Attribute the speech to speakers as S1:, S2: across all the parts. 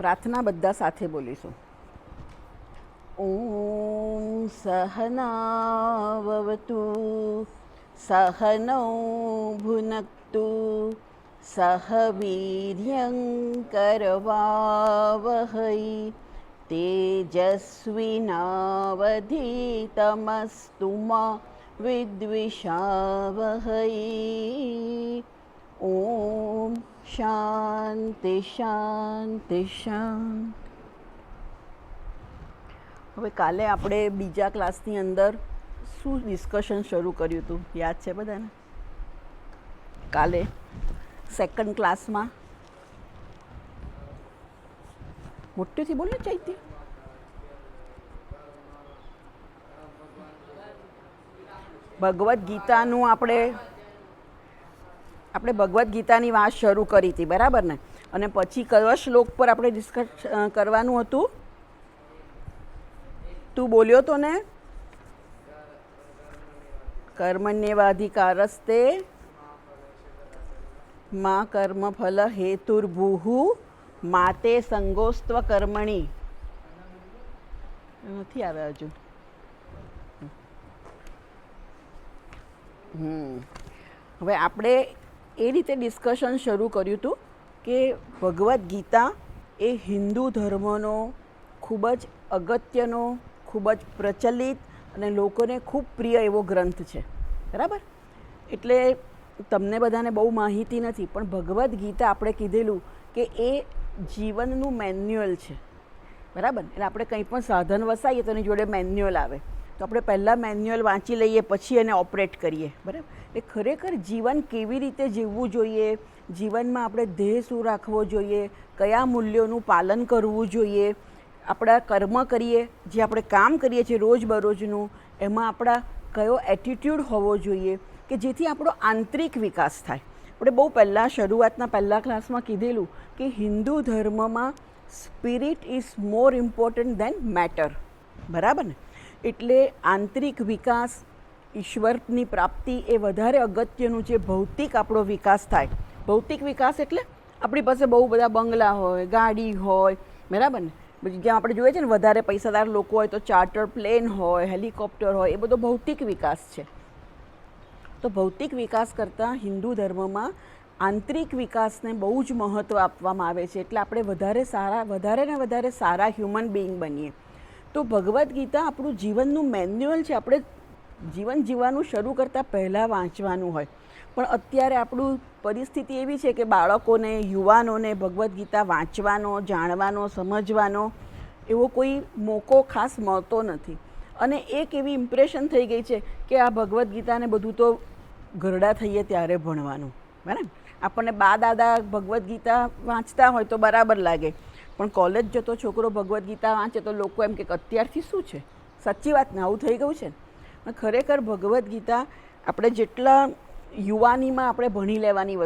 S1: પ્રાર્થના બધા સાથે બોલીશું. ઓમ સહનાવવતુ સહનૌ ભુનક્તુ સહ વીર્યં કરવાવહૈ તેજસ્વિનાવધીતમસ્તુ મા વિદ્વિષાવહૈ. ઓમ શાંતિ શાંતિ શાંતિ. હવે કાલે આપણે બીજા ક્લાસની અંદર શું ડિસ્કશન શરૂ કર્યું હતું યાદ છે બધાને? કાલે સેકન્ડ ક્લાસમાં મોટેથી બોલો ચૈત્ય. ભગવદ્ ગીતાનું આપણે ભગવદ્ ગીતાની વાત શરૂ કરી હતી, બરાબર ને? અને પછી કયો શ્લોક પર આપણે ડિસ્કસ કરવાનું હતું? તું બોલ્યો તો ને, કર્મણ્યેવાધિકારસ્તે મા કર્મફલ હેતુર્ભુઃ માતે સંગોસ્ત્વ કર્મણી. નથી આવ્યા હજુ. હવે આપણે એ રીતે ડિસ્કશન શરૂ કર્યું હતું કે ભગવદ્ ગીતા એ હિન્દુ ધર્મનો ખૂબ જ અગત્યનો, ખૂબ જ પ્રચલિત અને લોકોને ખૂબ પ્રિય એવો ગ્રંથ છે, બરાબર? એટલે તમને બધાને બહુ માહિતી નથી, પણ ભગવદ્ ગીતા આપણે કીધેલું કે એ જીવનનું મેન્યુઅલ છે, બરાબર? એટલે આપણે કંઈ પણ સાધન વસાઈએ તો એની જોડે મેન્યુઅલ આવે, તો આપણે પહેલાં મેન્યુઅલ વાંચી લઈએ, પછી એને ઓપરેટ કરીએ, બરાબર? એ ખરેખર જીવન કેવી રીતે જીવવું જોઈએ, જીવનમાં આપણે ધ્યેય શું રાખવો જોઈએ, કયા મૂલ્યોનું પાલન કરવું જોઈએ, આપણા કર્મ કરીએ, જે આપણે કામ કરીએ છીએ રોજબરોજનું, એમાં આપણા કયો એટીટ્યૂડ હોવો જોઈએ કે જેથી આપણો આંતરિક વિકાસ થાય. આપણે બહુ પહેલાં શરૂઆતના પહેલાં ક્લાસમાં કીધેલું કે હિન્દુ ધર્મમાં spirit is more important then matter, બરાબર ને? એટલે આંતરિક વિકાસ, ઈશ્વરની પ્રાપ્તિ એ વધારે અગત્યનું છે. ભૌતિક આપણો વિકાસ થાય. ભૌતિક વિકાસ એટલે આપણી પાસે બહુ બધા બંગલા હોય, ગાડી હોય, બરાબર ને? જ્યાં આપણે જોઈએ છે ને વધારે પૈસાદાર લોકો હોય તો ચાર્ટર પ્લેન હોય, હેલિકોપ્ટર હોય, એ બધો ભૌતિક વિકાસ છે. તો ભૌતિક વિકાસ કરતાં હિન્દુ ધર્મમાં આંતરિક વિકાસને બહુ જ મહત્ત્વ આપવામાં આવે છે. એટલે આપણે વધારે ને વધારે સારા હ્યુમન બિઈંગ બનીએ. તો ભગવદ્ ગીતા આપણું જીવનનું મેન્યુઅલ છે. આપણે જીવન જીવવાનું શરૂ કરતાં પહેલાં વાંચવાનું હોય, પણ અત્યારે આપણું પરિસ્થિતિ એવી છે કે બાળકોને, યુવાનોને ભગવદ્ ગીતા વાંચવાનો, જાણવાનો, સમજવાનો એવો કોઈ મોકો ખાસ મળતો નથી. અને એક એવી ઇમ્પ્રેશન થઈ ગઈ છે કે આ ભગવદ્ ગીતાને બધું તો ઘરડા થઈએ ત્યારે ભણવાનું, બરાબર? આપણને બા દાદા ભગવદ્ ગીતા વાંચતા હોય તો બરાબર લાગે, પણ કોલેજ જતો છોકરો ભગવદ્ ગીતા વાંચે તો લોકો એમ કે અત્યારથી શું છે? સાચી વાત ને? આવું થઈ ગયું છે ને? ખરેખર ભગવદ્ ગીતા આપણે જેટલા યુવાનીમાં આપણે ભણી લેવાની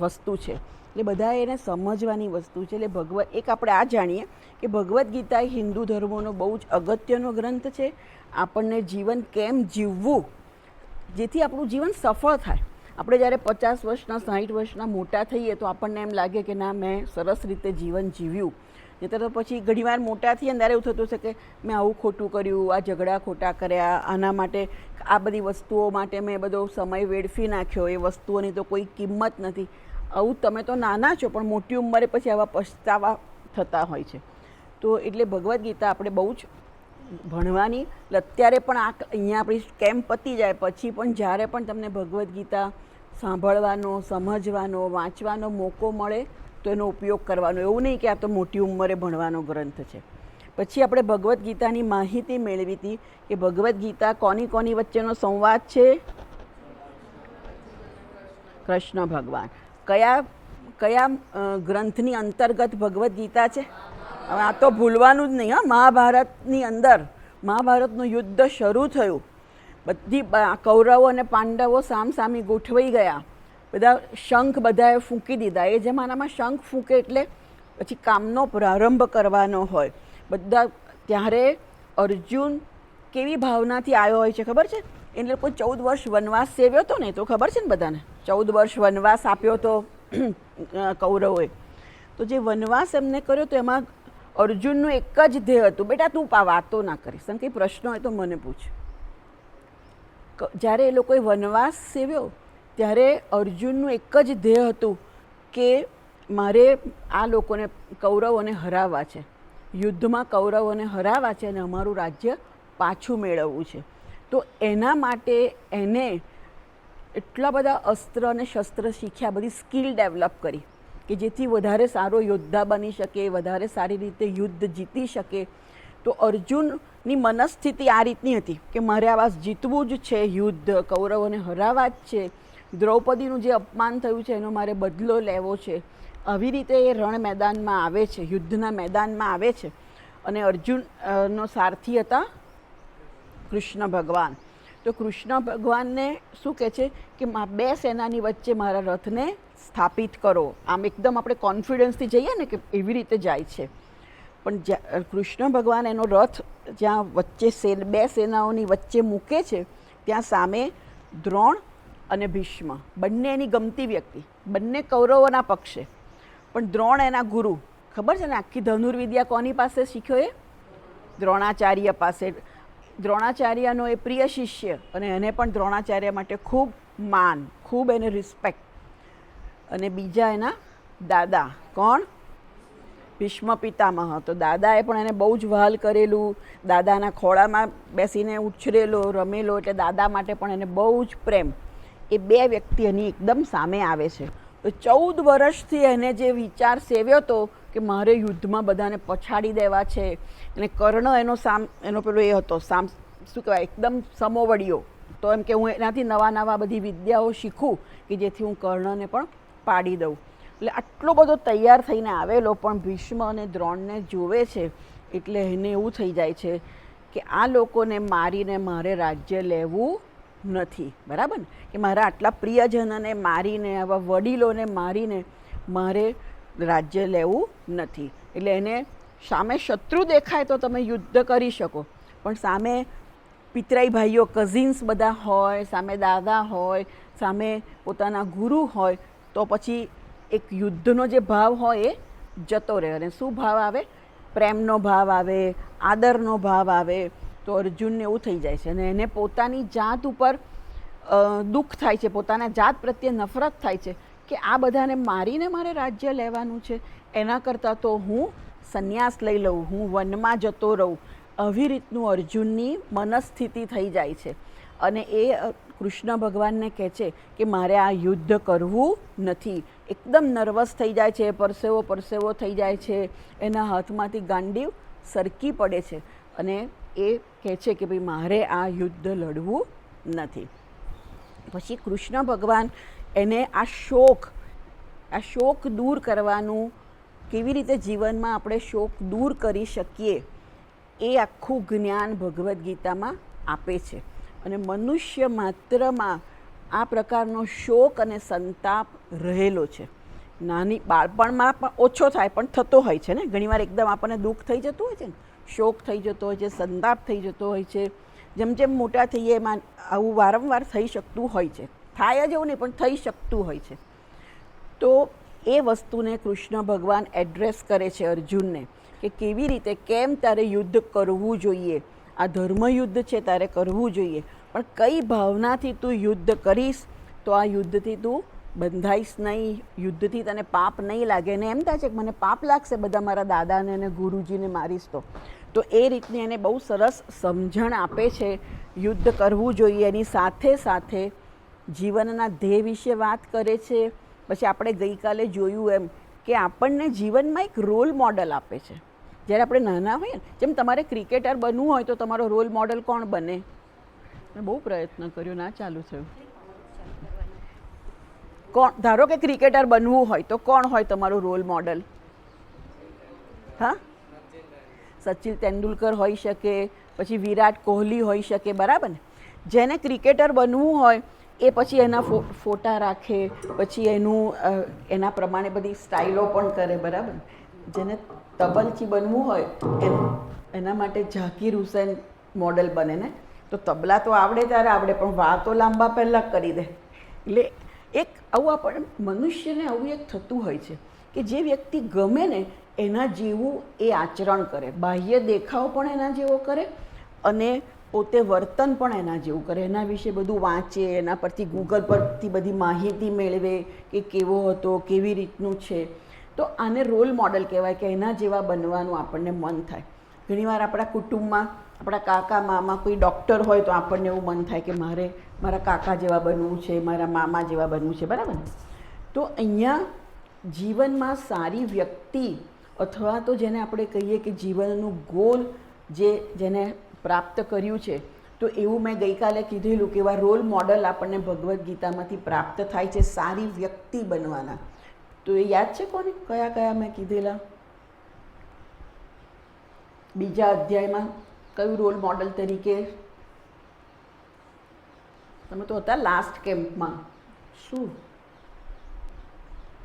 S1: વસ્તુ છે, એટલે બધાએ એને સમજવાની વસ્તુ છે. એટલે એક આપણે આ જાણીએ કે ભગવદ્ ગીતા એ હિન્દુ ધર્મનો બહુ જ અગત્યનો ગ્રંથ છે. આપણને જીવન કેમ જીવવું જેથી આપણું જીવન સફળ થાય. આપણે જ્યારે 50 વર્ષના, 60 વર્ષના મોટા થઈએ તો આપણને એમ લાગે કે ના, મેં સરસ રીતે જીવન જીવ્યું. નહીંતર તો પછી ઘણીવાર મોટા થઈએ ત્યારે એવું થતું હશે કે મેં આવું ખોટું કર્યું, આ ઝઘડા ખોટા કર્યા, આના માટે, આ બધી વસ્તુઓ માટે મેં બધો સમય વેડફી નાખ્યો, એ વસ્તુઓની તો કોઈ કિંમત નથી. આવું તમે તો નાના છો, પણ મોટી ઉંમરે પછી આવા પછતાવા થતા હોય છે. તો એટલે ભગવદ્ ગીતા આપણે બહુ જ ભણવાની. અત્યારે પણ અહીંયા આપણી કેમ્પ પતી જાય પછી પણ જ્યારે પણ તમને ભગવદ્ ગીતા સાંભળવાનો, સમજવાનો, વાંચવાનો મોકો મળે તો એનો ઉપયોગ કરવાનો. એવું નહીં કે આ તો મોટી ઉંમરે ભણવાનો ગ્રંથ છે. પછી આપણે ભગવદ્ ગીતાની માહિતી મેળવી હતી કે ભગવદ્ ગીતા કોની વચ્ચેનો સંવાદ છે? કૃષ્ણ ભગવાન. કયા ગ્રંથની અંતર્ગત ભગવદ્ ગીતા છે? હવે આ તો ભૂલવાનું જ નહીં. હા, મહાભારતની અંદર મહાભારતનું યુદ્ધ શરૂ થયું, બધી કૌરવો અને પાંડવો સામસામી ગોઠવાઈ ગયા, બધા શંખ બધાએ ફૂંકી દીધા. એ જમાનામાં શંખ ફૂંકે એટલે પછી કામનો પ્રારંભ કરવાનો હોય. બધા ત્યારે અર્જુન કેવી ભાવનાથી આવ્યો હોય છે ખબર છે? એટલે કોઈ 14 વર્ષ વનવાસ સેવ્યો હતો ને, તો ખબર છે ને બધાને? 14 વર્ષ વનવાસ આપ્યો હતો કૌરવોએ. તો જે વનવાસ એમને કર્યો તો એમાં અર્જુનનું એક જ ધ્યેય હતું, બેટા તું વાતો ના કરીશ, અને કંઈ પ્રશ્ન હોય તો મને પૂછ. જ્યારે એ લોકોએ વનવાસ સેવ્યો ત્યારે અર્જુનનું એક જ ધ્યેય હતું કે મારે આ લોકોને કૌરવોને હરાવવા છે, યુદ્ધમાં કૌરવોને હરાવવા છે અને અમારું રાજ્ય પાછું મેળવવું છે. તો એના માટે એને એટલા બધા અસ્ત્ર અને શસ્ત્ર શીખ્યા, બધી સ્કિલ ડેવલપ કરી કે જેથી વધારે સારો યોદ્ધા બની શકે, વધારે સારી રીતે યુદ્ધ જીતી શકે. તો અર્જુનની મનસ્થિતિ આ રીતની હતી કે મારે આ જીતવું જ છે, યુદ્ધ કૌરવોને હરાવવા જ છે, દ્રૌપદીનું જે અપમાન થયું છે એનો મારે બદલો લેવો છે. આવી રીતે એ રણ મેદાનમાં આવે છે, યુદ્ધના મેદાનમાં આવે છે. અને અર્જુનનો સારથી હતા કૃષ્ણ ભગવાન. તો કૃષ્ણ ભગવાનને શું કહે છે કે બે સેનાની વચ્ચે મારા રથને સ્થાપિત કરો. આમ એકદમ આપણે કોન્ફિડન્સથી જઈએ ને કે એવી રીતે જાય છે, પણ કૃષ્ણ ભગવાન એનો રથ જ્યાં વચ્ચે બે સેનાઓની વચ્ચે મૂકે છે ત્યાં સામે દ્રોણ અને ભીષ્મ બંને એની ગમતી વ્યક્તિ, બંને કૌરવોના પક્ષે, પણ દ્રોણ એના ગુરુ. ખબર છે ને આખી ધનુર્વિદ્યા કોની પાસે શીખ્યો? એ દ્રોણાચાર્ય પાસે. દ્રોણાચાર્યનો એ પ્રિય શિષ્ય અને એને પણ દ્રોણાચાર્ય માટે ખૂબ માન, ખૂબ એને રિસ્પેક્ટ. અને બીજા એના દાદા કોણ? ભીષ્મ પિતામહ. તો દાદાએ પણ એને બહુ જ વહાલ કરેલું, દાદાના ખોળામાં બેસીને ઉછરેલો, રમેલો, એટલે દાદા માટે પણ એને બહુ જ પ્રેમ. એ બે વ્યક્તિ એની એકદમ સામે આવે છે. તો 14 વર્ષથી એને જે વિચાર સેવ્યો હતો કે મારે યુદ્ધમાં બધાને પછાડી દેવા છે, અને કર્ણ એનો પેલો એ હતો શું કહેવાય, એકદમ સમોવડિયો. તો એમ કે હું એનાથી નવા બધી વિદ્યાઓ શીખું કે જેથી હું કર્ણને પણ પાડી દઉં. એટલે આટલો બધો તૈયાર થઈને આવેલો, પણ ભીષ્મ અને દ્રોણને જોવે છે એટલે એને એવું થઈ જાય છે કે આ લોકોને મારીને મારે રાજ્ય લેવું નથી. બરાબર ને? કે મારા આટલા પ્રિયજનોને મારીને, આવા વડીલોને મારીને મારે રાજ્ય લેવું નથી. એટલે એને સામે શત્રુ દેખાય તો તમે યુદ્ધ કરી શકો, પણ સામે પિતરાઈ ભાઈઓ, કઝિન્સ બધા હોય, સામે દાદા હોય, સામે પોતાના ગુરુ હોય, તો પછી એક યુદ્ધનો જે ભાવ હોય એ જતો રહે. અને શું ભાવ આવે? પ્રેમનો ભાવ આવે, આદરનો ભાવ આવે. તો અર્જુનને એવું થઈ જાય છે અને એને પોતાની જાત ઉપર દુઃખ થાય છે, પોતાના જાત પ્રત્યે નફરત થાય છે કે આ બધાને મારીને મારે રાજ્ય લેવાનું છે, એના કરતાં તો હું સંન્યાસ લઈ લઉં, હું વનમાં જતો રહું. આવી રીતનું અર્જુનની મનસ્થિતિ થઈ જાય છે. અને એ કૃષ્ણ ભગવાનને કહે છે કે મારે આ યુદ્ધ કરવું નથી. એકદમ નર્વસ થઈ જાય છે, પરસેવો થઈ જાય છે, એના હાથમાંથી ગાંડીવ સરકી પડે છે અને એ કહે છે કે ભાઈ મારે આ યુદ્ધ લડવું નથી. પછી કૃષ્ણ ભગવાન એને આ શોક દૂર કરવાનું, કેવી રીતે જીવનમાં આપણે શોક દૂર કરી શકીએ એ આખું જ્ઞાન ભગવદ્ ગીતામાં આપે છે. અને મનુષ્ય માત્રમાં આ પ્રકારનો શોક અને સંતાપ રહેલો છે. નાની બાળપણમાં પણ ઓછો થાય, પણ થતો હોય છે ને. ઘણીવાર એકદમ આપણને દુઃખ થઈ જતું હોય છે ને, શોક થઈ જતો હોય છે, સંતાપ થઈ જતો હોય છે. જેમ જેમ મોટા થઈએ એમાં આવું વારંવાર થઈ શકતું હોય છે. થાય જ એવું નહીં, પણ થઈ શકતું હોય છે. તો એ વસ્તુને કૃષ્ણ ભગવાન એડ્રેસ કરે છે અર્જુનને કે કેવી રીતે, કેમ તારે યુદ્ધ કરવું જોઈએ. આ ધર્મયુદ્ધ છે, તારે કરવું જોઈએ, પણ કઈ ભાવનાથી તું યુદ્ધ કરીશ તો આ યુદ્ધથી તું બંધાઈશ નહીં, યુદ્ધથી તને પાપ નહીં લાગે. એને એમ થાય છે કે મને પાપ લાગશે બધા મારા દાદાને અને ગુરુજીને મારીશ તો એ રીતની એને બહુ સરસ સમજણ આપે છે. યુદ્ધ કરવું જોઈએ, એની સાથે સાથે જીવનના ધ્યેય વિશે વાત કરે છે. પછી આપણે ગઈકાલે જોયું એમ કે આપણને જીવનમાં એક રોલ મોડલ આપે છે. જ્યારે આપણે નાના હોઈએ ને, જેમ તમારે ક્રિકેટર બનવું હોય તો તમારો રોલ મોડલ કોણ બને? મેં બહુ પ્રયત્ન કર્યો, ના ચાલુ થયું. કોણ? ધારો કે ક્રિકેટર બનવું હોય તો કોણ હોય તમારું રોલ મોડલ? હા, સચિન તેંડુલકર હોઈ શકે, પછી વિરાટ કોહલી હોઈ શકે. બરાબર ને? જેને ક્રિકેટર બનવું હોય એ પછી એના ફોટા રાખે, પછી એના પ્રમાણે બધી સ્ટાઇલો પણ કરે. બરાબર? જેને તબલચી બનવું હોય એના માટે ઝાકીર હુસેન મોડલ બને ને. તો તબલા તો આવડે ત્યારે આવડે, પણ વાળ તો લાંબા પહેલાં કરી દે. એટલે એક આવું આપણે મનુષ્યને આવું એક થતું હોય છે કે કે જે વ્યક્તિ ગમે ને એના જેવું એ આચરણ કરે, બાહ્ય દેખાવ પણ એના જેવો કરે અને પોતે વર્તન પણ એના જેવું કરે, એના વિશે બધું વાંચે, એના પરથી ગૂગલ પરથી બધી માહિતી મેળવે કે કેવો હતો, કેવી રીતનું છે. તો આને રોલ મોડલ કહેવાય કે એના જેવા બનવાનું આપણને મન થાય. ઘણીવાર આપણા કુટુંબમાં આપણા કાકા મામા કોઈ ડૉક્ટર હોય તો આપણને એવું મન થાય કે મારે મારા કાકા જેવા બનવું છે, મારા મામા જેવા બનવું છે, બરાબર ને? તો અહીંયા જીવનમાં સારી વ્યક્તિ અથવા તો જેને આપણે કહીએ કે જીવનનું ગોલ જેને પ્રાપ્ત કર્યું છે, તો એવું મેં ગઈકાલે કીધેલું કે એવા રોલ મોડલ આપણને ભગવદ્ ગીતામાંથી પ્રાપ્ત થાય છે સારી વ્યક્તિ બનવાના. તો એ યાદ છે કોને કયા કયા મેં કીધેલા? બીજા અધ્યાયમાં કયું રોલ મોડલ તરીકે? તમે તો હતા લાસ્ટ કેમ્પમાં. શું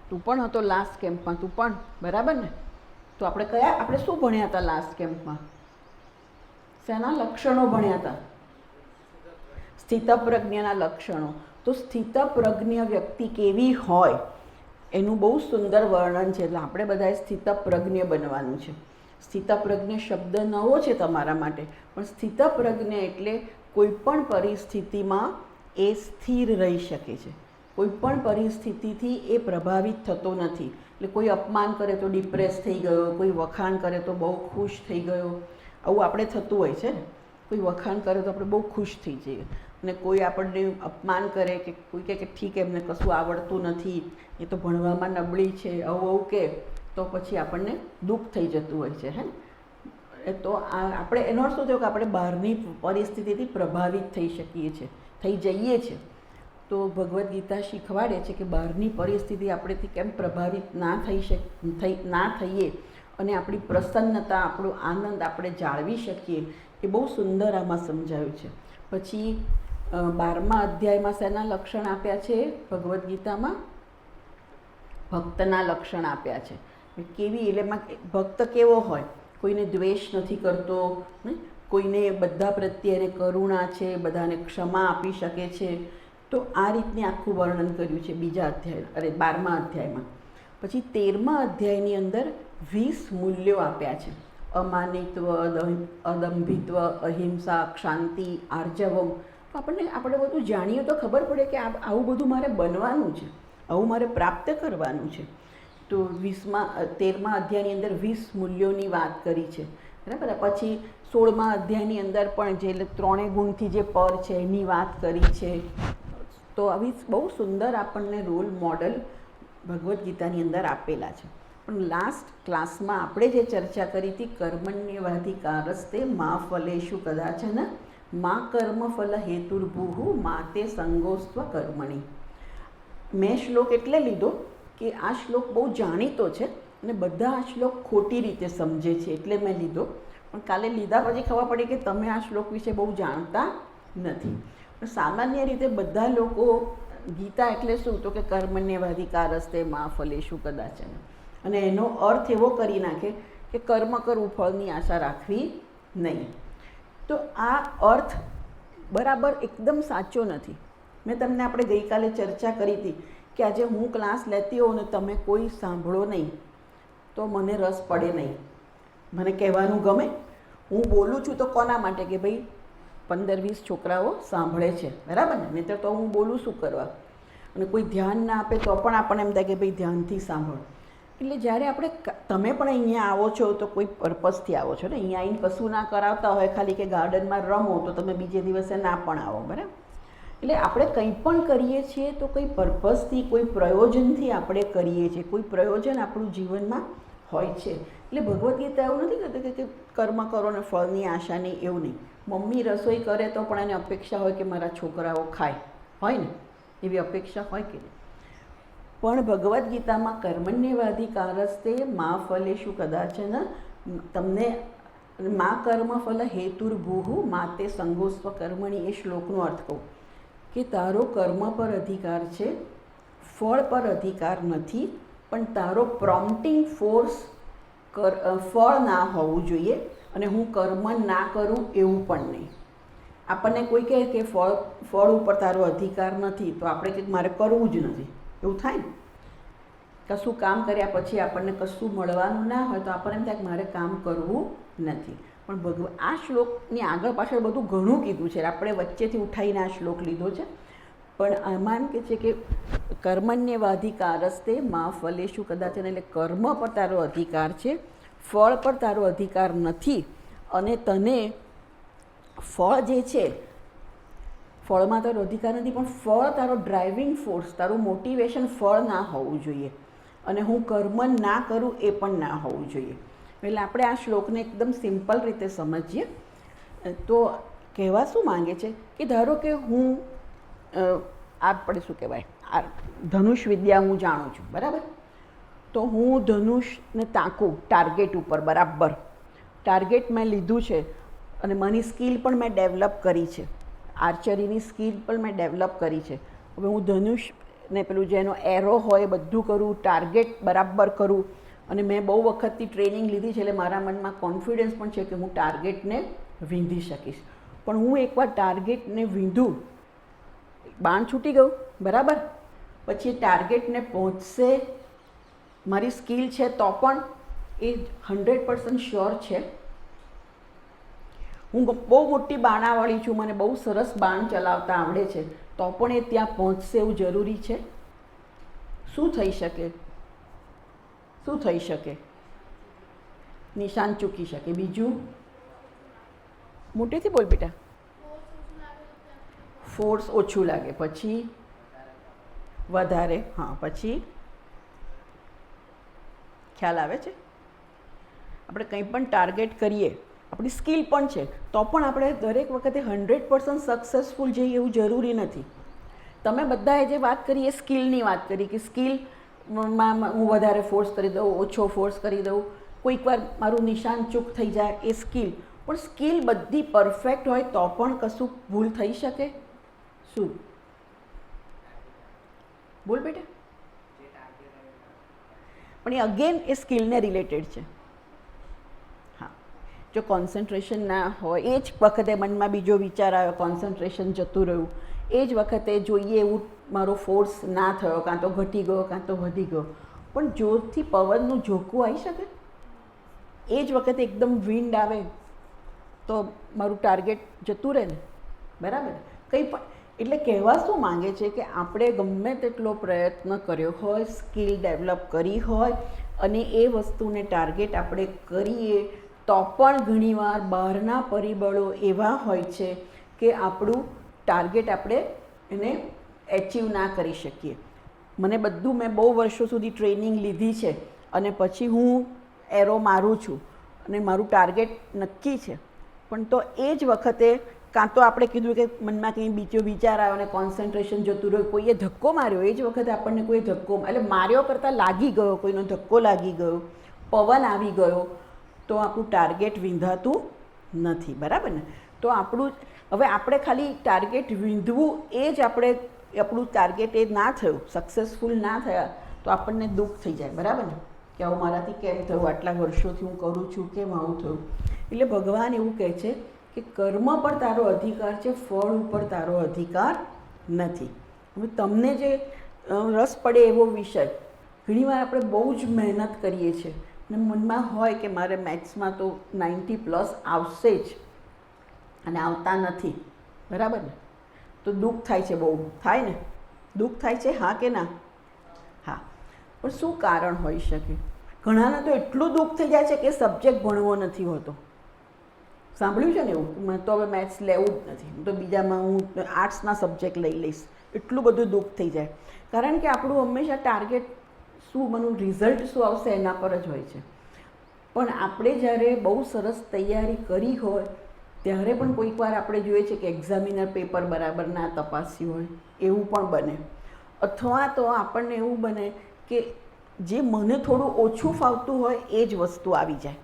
S1: તું પણ હતો લાસ્ટ કેમ્પમાં? તું પણ બરાબર ને? તો આપણે શું ભણ્યા હતા લાસ્ટ કેમ્પમાં? શેના લક્ષણો ભણ્યા હતા? સ્થિતપ્રજ્ઞના લક્ષણો. તો સ્થિતપ્રજ્ઞ વ્યક્તિ કેવી હોય એનું બહુ સુંદર વર્ણન છે. એટલે આપણે બધાએ સ્થિતપ્રજ્ઞ બનવાનું છે. સ્થિતપ્રજ્ઞ શબ્દ નવો છે તમારા માટે, પણ સ્થિતપ્રજ્ઞ એટલે કોઈ પણ પરિસ્થિતિમાં એ સ્થિર રહી શકે છે, કોઈ પણ પરિસ્થિતિથી એ પ્રભાવિત થતો નથી. એટલે કોઈ અપમાન કરે તો ડિપ્રેસ થઈ ગયો, કોઈ વખાણ કરે તો બહુ ખુશ થઈ ગયો, આવું આપણે થતું હોય છે ને. કોઈ વખાણ કરે તો આપણે બહુ ખુશ થઈ જઈએ, અને કોઈ આપણને અપમાન કરે કે કોઈ કહે કે ઠીક એમને કશું આવડતું નથી, એ તો ભણવામાં નબળી છે, આવું કે તો પછી આપણને દુઃખ થઈ જતું હોય છે, હે ને? તો આપણે એનો અર્થ શું થયો કે આપણે બહારની પરિસ્થિતિથી પ્રભાવિત થઈ શકીએ છીએ, થઈ જઈએ છીએ. તો ભગવદ્ ગીતા શીખવાડે છે કે બહારની પરિસ્થિતિ આપણેથી કેમ પ્રભાવિત ના થઈએ અને આપણી પ્રસન્નતા, આપણો આનંદ આપણે જાળવી શકીએ, એ બહુ સુંદર આમાં સમજાવ્યું છે. પછી 12મા અધ્યાયમાં શેના લક્ષણ આપ્યા છે ભગવદ્ ગીતામાં? ભક્તના લક્ષણ આપ્યા છે. કેવી એટલે એમાં ભક્ત કેવો હોય? કોઈને દ્વેષ નથી કરતો, કોઈને બધા પ્રત્યે એને કરુણા છે, બધાને ક્ષમા આપી શકે છે. તો આ રીતની આખું વર્ણન કર્યું છે 12મા અધ્યાયમાં. પછી 13મા અધ્યાયની અંદર 20 મૂલ્યો આપ્યા છે. અમાનિત્વ, અદંભિત્વ, અહિંસા, ક્ષાંતિ, આર્જવમ. તો આપણે બધું જાણીએ તો ખબર પડે કે આવું બધું મારે બનવાનું છે, આવું મારે પ્રાપ્ત કરવાનું છે. તો 13મા અધ્યાયની અંદર 20 મૂલ્યોની વાત કરી છે, બરાબર. પછી 16મા અધ્યાયની અંદર પણ જે 3 ગુણથી જે પર છે એની વાત કરી છે. તો આવી બહુ સુંદર આપણને રોલ મોડલ ભગવદ્ ગીતાની અંદર આપેલા છે. પણ લાસ્ટ ક્લાસમાં આપણે જે ચર્ચા કરી હતી, કર્મણ્યવાધિકારસ્તે મા ફલેષુ કદાચન મા કર્મફલ હેતુર્ભુઃ મા તે સંગોસ્ત્વ કર્મણિ. મેં શ્લોક એટલે લીધો કે આ શ્લોક બહુ જાણીતો છે અને બધા આ શ્લોક ખોટી રીતે સમજે છે, એટલે મેં લીધો. પણ કાલે લીધા પછી ખબર પડી કે તમે આ શ્લોક વિશે બહુ જાણતા નથી. પણ સામાન્ય રીતે બધા લોકો ગીતા એટલે શું તો કે કર્મણ્યવાધિકારસ્તે મા ફલેષુ કદાચન, અને એનો અર્થ એવો કરી નાખે કે કર્મ કરવું, ફળની આશા રાખવી નહીં. તો આ અર્થ બરાબર એકદમ સાચો નથી. મેં તમને આપણે ગઈકાલે ચર્ચા કરી હતી કે આજે હું ક્લાસ લેતી હોઉં ને તમે કોઈ સાંભળો નહીં તો મને રસ પડે નહીં. મને કહેવાનું ગમે, હું બોલું છું તો કોના માટે કે ભાઈ 15-20 છોકરાઓ સાંભળે છે, બરાબર ને? નહીં તો હું બોલું શું કરવા? અને કોઈ ધ્યાન ના આપે તો પણ આપણને એમ થાય કે ભાઈ ધ્યાનથી સાંભળો. એટલે જ્યારે તમે પણ અહીંયા આવો છો તો કોઈ પર્પઝથી આવો છો ને. અહીંયા આવીને કશું ના કરાવતા હોય, ખાલી કે ગાર્ડનમાં રમો, તો તમે બીજે દિવસે ના પણ આવો, બરાબર? એટલે આપણે કંઈ પણ કરીએ છીએ તો કોઈ પર્પઝથી, કોઈ પ્રયોજનથી આપણે કરીએ છીએ, કોઈ પ્રયોજન આપણું જીવનમાં હોય છે. એટલે ભગવદ્ ગીતા એવું નથી કહેતી કે કર્મ કરો ને ફળની આશા નહીં, એવું નહીં. મમ્મી રસોઈ કરે તો પણ એને અપેક્ષા હોય કે મારા છોકરાઓ ખાય, હોય ને? એવી અપેક્ષા હોય કે નહીં? પણ ભગવદ્ ગીતામાં કર્મણ્યવાધિકારસ્તે મા ફલેષુ કદાચન, તમને મા કર્મફલ હેતુર્ભુઃ મા તે સંગોસ્ત્વ કર્મણિ, એ શ્લોકનો અર્થ કહું કે તારો કર્મ પર અધિકાર છે, ફળ પર અધિકાર નથી. પણ તારો પ્રોમ્પ્ટિંગ ફોર્સ ફળ ના હોવું જોઈએ, અને હું કર્મ ના કરું એવું પણ નહીં. આપણને કોઈ કહે કે ફળ ઉપર તારો અધિકાર નથી તો આપણે કંઈક મારે કરવું જ નથી, એવું થાય ને? કશું કામ કર્યા પછી આપણને કશું મળવાનું ના હોય તો આપણને એમ થાય કે મારે કામ કરવું નથી. પણ ભગવાન આ શ્લોકની આગળ પાછળ બધું ઘણું કીધું છે, આપણે વચ્ચેથી ઉઠાવીને આ શ્લોક લીધો છે. પણ આમાં કે છે કે કર્મણ્યવાધિકારસ્તે મા ફલેષુ કદાચન, એટલે કર્મ પર તારો અધિકાર છે, ફળ પર તારો અધિકાર નથી. અને તને ફળ જે છે, ફળમાં તારો અધિકાર નથી, પણ ફળ તારો ડ્રાઇવિંગ ફોર્સ, તારું મોટિવેશન ફળ ના હોવું જોઈએ. અને હું કર્મ ના કરું એ પણ ના હોવું જોઈએ. એટલે આપણે આ શ્લોકને એકદમ સિમ્પલ રીતે સમજીએ તો કહેવા શું માંગે છે કે ધારો કે હું આપણે શું કહેવાય, આ ધનુષ વિદ્યા હું જાણું છું, બરાબર? તો હું ધનુષને તાકું ટાર્ગેટ ઉપર, બરાબર ટાર્ગેટ મેં લીધું છે અને મારી સ્કિલ પણ મેં ડેવલપ કરી છે, આર્ચરીની સ્કિલ પણ મેં ડેવલપ કરી છે. હવે હું ધનુષને પેલું જેનો એરો હોય બધું કરું, ટાર્ગેટ બરાબર કરું, અને મેં બહુ વખતથી ટ્રેનિંગ લીધી છે, એટલે મારા મનમાં કોન્ફિડન્સ પણ છે કે હું ટાર્ગેટને વીંધી શકીશ. પણ હું એકવાર ટાર્ગેટને વીંધું, બાણ છૂટી ગયું, બરાબર, પછી ટાર્ગેટને પહોંચશે મારી સ્કિલ છે તો પણ એ 100% શ્યોર છે. હું બહુ મોટી બાણાવાળી છું, મને બહુ સરસ બાણ ચલાવતા આવડે છે, તો પણ એ ત્યાં પહોંચશે એવું જરૂરી છે? શું થઈ શકે? શું થઈ શકે? નિશાન ચૂકી શકે. બીજું મોટેથી બોલ બેટા. ફોર્સ ઓછું લાગે, પછી વધારે, હા, પછી ખ્યાલ આવે છે? આપણે કંઈ પણ ટાર્ગેટ કરીએ, આપણી સ્કિલ પણ છે, તો પણ આપણે દરેક વખતે 100% સક્સેસફુલ જઈએ એવું જરૂરી નથી. તમે બધાએ જે વાત કરી એ સ્કિલની વાત કરી કે સ્કિલમાં હું વધારે ફોર્સ કરી દઉં, ઓછો ફોર્સ કરી દઉં, કોઈક વાર મારું નિશાન ચૂક થઈ જાય, એ સ્કિલ. પણ સ્કિલ બધી પરફેક્ટ હોય તો પણ કશું ભૂલ થઈ શકે? શું બોલ બેટા? પણ એ અગેન એ સ્કિલને રિલેટેડ છે. હા, જો કોન્સન્ટ્રેશન ના હોય, એ જ વખતે મનમાં બીજો વિચાર આવ્યો, કોન્સન્ટ્રેશન જતું રહ્યું, એ જ વખતે જોઈએ એવું મારો ફોર્સ ના થયો, કાં તો ઘટી ગયો કાં તો વધી ગયો, પણ જોરથી પવનનું ઝોકું આવી શકે? એ જ વખતે એકદમ વિન્ડ આવે તો મારું ટાર્ગેટ જતું રહે ને, બરાબર? કંઈ પણ, એટલે કહેવા શું માંગે છે કે આપણે ગમે તેટલો પ્રયત્ન કર્યો હોય, સ્કિલ ડેવલપ કરી હોય, અને એ વસ્તુને ટાર્ગેટ આપણે કરીએ તો પણ ઘણીવાર બહારના પરિબળો એવા હોય છે કે આપણું ટાર્ગેટ આપણે એને એચીવ ના કરી શકીએ. મને બધું, મેં બહુ વર્ષો સુધી ટ્રેનિંગ લીધી છે અને પછી હું એરો મારું છું અને મારું ટાર્ગેટ નક્કી છે, પણ તો એ જ વખતે કાં તો આપણે કીધું કે મનમાં કંઈ બીજો વિચાર આવ્યો અને કોન્સન્ટ્રેશન જતું રહ્યું, કોઈએ ધક્કો માર્યો, એ જ વખતે આપણને કોઈ ધક્કો, એટલે માર્યો કરતાં લાગી ગયો, કોઈનો ધક્કો લાગી ગયો, પવન આવી ગયો, તો આપણું ટાર્ગેટ વિંધાતું નથી, બરાબર ને? તો આપણું, હવે આપણે ખાલી ટાર્ગેટ વિંધવું એ જ આપણું ટાર્ગેટ એ ના થયું, સક્સેસફુલ ના થયા તો આપણને દુઃખ થઈ જાય, બરાબર ને? કે આવું મારાથી કેમ થયું, આટલા વર્ષોથી હું કરું છું, કેમ આવું થયું? એટલે ભગવાન એવું કહે છે કે કર્મ પર તારો અધિકાર છે, ફળ ઉપર તારો અધિકાર નથી. હવે તમને જે રસ પડે એવો વિષય, ઘણીવાર આપણે બહુ જ મહેનત કરીએ છીએ અને મનમાં હોય કે મારે મેથ્સમાં તો 90+ આવશે જ અને આવતા નથી, બરાબર ને? તો દુઃખ થાય છે, બહુ થાય ને? દુઃખ થાય છે, હા કે ના? હા. પણ શું કારણ હોઈ શકે? ઘણાને તો એટલું દુઃખ થઈ જાય છે કે સબ્જેક્ટ ભણવો નથી હોતો. સાંભળ્યું છે ને એવું? મેં તો હવે મેથ્સ લેવું જ નથી, હું તો બીજામાં હું આર્ટ્સના સબ્જેક્ટ લઈ લઈશ, એટલું બધું દુઃખ થઈ જાય. કારણ કે આપણું હંમેશા ટાર્ગેટ શું, મારું રિઝલ્ટ શું આવશે એના પર જ હોય છે. પણ આપણે જ્યારે બહુ સરસ તૈયારી કરી હોય ત્યારે પણ કોઈક વાર આપણે જોઈએ છે કે એક્ઝામિનર પેપર બરાબર ના તપાસ્યું હોય, એવું પણ બને. અથવા તો આપણને એવું બને કે જે મને થોડું ઓછું ફાવતું હોય એ જ વસ્તુ આવી જાય,